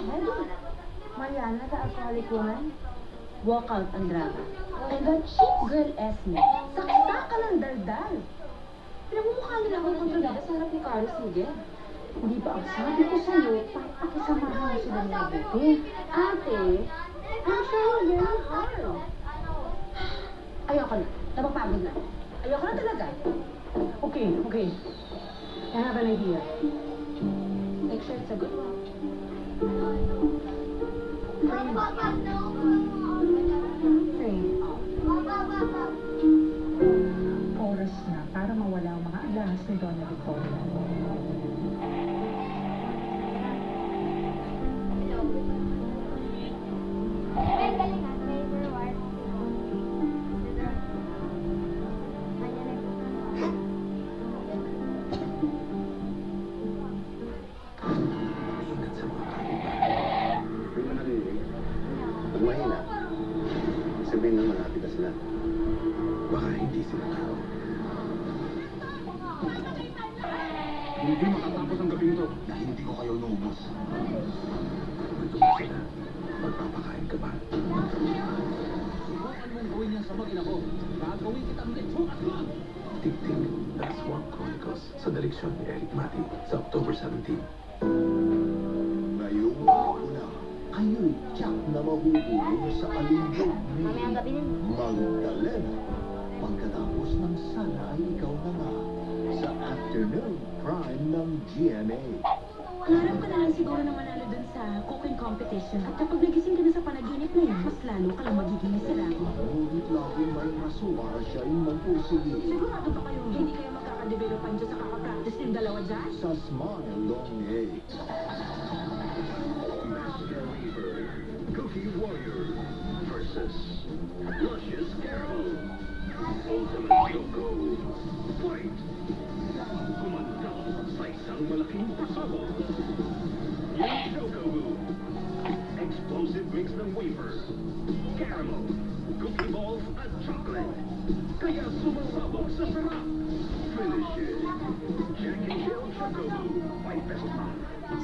heavy. Mariana, the alcoholic woman. Walk out ang drama. And that cheap girl, Esme, saksa ka ng daldal. Pinamumukha nila akong kontrabida sa harap ni Carlos Miguel. Hindi ba ang sabi ko sa'yo, pakisamahan mo sila ng mabuti? Ate, I'm trying very hard. Ayoko na. Napapagod na. Ayoko na talaga. Okay. I have an idea. Make sure it's a good one. Oras na para mawala ang mga alahas ni Donna Victoria. Pag mahina, sabihin na malapit na sila. Baka hindi sila tao. Hindi makatapos ang gabing to. Na hindi ko kayo inubos. Gusto mo sila. Magpapakain ka ba? Subukan mong gawin yan sa mag-ina ko. Gagawin kitang lechon at lang. Tik-tik, That's One Chronicles sa direksyon ni Eric Mati sa October 17. Ngayong araw na, kayo'y tiyak na mahuhulog sa alindog ni Mamayang gabi din. Magdalena. Pagkatapos ng sana ay ikaw na nga sa afternoon prime ng GMA. Pangarap ka na lang siguro na manalo dun sa cooking competition. At kapag nagising ka na sa panaginip na yan, mas lalo ka lang magiging miserable. Ngunit laging may rason para siya ay magpursige. Sigurado ba kayong hindi kayo magkakadevelopan dyan sa kakapractice ng dalawa dyan? Sa Smile Long Eight. Master Weaver, Cookie Warrior versus Luscious Caramel. Ultimate Choco. Fight! Kumanda sa isang malaking pasabog. Yung Choco. Explosive mix ng wafer, caramel, cookie balls at chocolate. Kaya sumasabog sa sarap. Finish it. Jack and Jill Choco by Best Mom.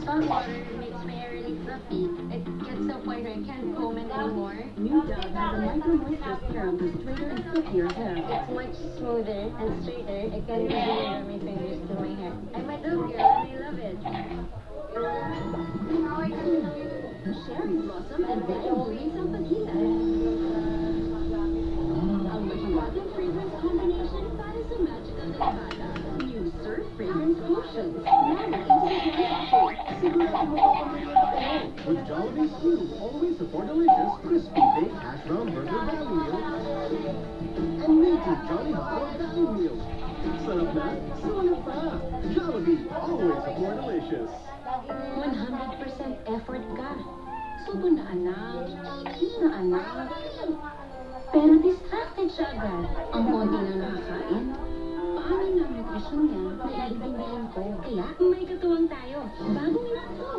Salt water makes my hair really fluffy. It gets to a point where I can't comb it anymore. New Dove has a micro moisture serum to straighter and silkier hair. It's much smoother and straighter. I can't really run my fingers through my hair. I'm a Dove girl and I love it. Cherry blossom and vitamin ang pagkita. Ang mahiwagang fragrance combination para sa magical na bata. New Surf Fragrance Potions. Now into the dry Sigurado mo papamilya na kayo. With Jollibee's new, always support delicious, crispy baked hash brown burger value meal. And meaty Jolly Hot Dog value meal. Sarap na, sarap pa. Jollibee, always support delicious. 100% effort ka. Subo na anak. Na anak. Pero distracted siya agad. Ang konti na nakakain. Paano na ang nutrisyon niya? Naiintindihan ko. Kaya may katuwang tayo. Bagong ito.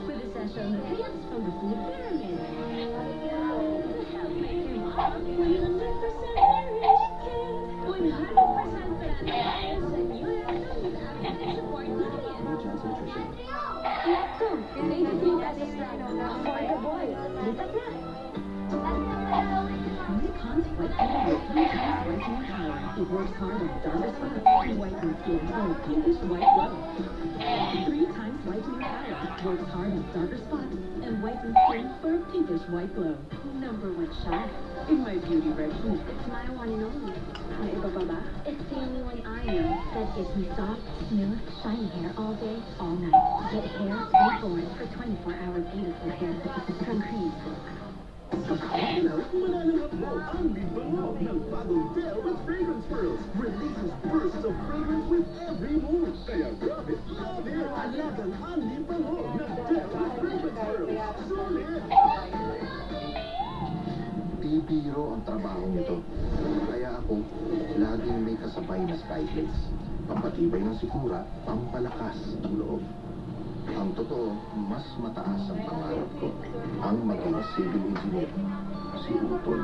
With essential nutrients from the food pyramid. To help make him up 100% nourished kid. 100% plant-based and new and support nutrients. Chance Nutrition. Lacto, 83 pesos lang. Affordable. Lipat na. Nikon White Clean with 3 times whitening power. It works hard on darker spots to whiten skin for a pinkish white glow. 3 times whitening power. Works hard on darker spots and whiten skin for a pinkish white glow. Number 1 shot. In my beauty version, it's my one and only. May iba pa ba? It's the only one I know that gives me soft, smooth, shiny hair all day, all night. Get hair reborn for 24 hours beautiful hair from Cream. Sa Kawakinaw, mananangap mo ang libango ng bagong Dell with Fragrance Pearls. Releases bursts of fragrance with every move. Kaya grabe, grabe, alagang ang libango ng Dell with Fragrance Pearls. Sulit! Di biro ang trabaho nito. Kaya ako, laging may kasabay na skyplates. Pampatibay ng sikura, pampalakas ng loob. Ang totoo, mas mataas ang pangarap ko. Ang maging civil engineer, si Utol.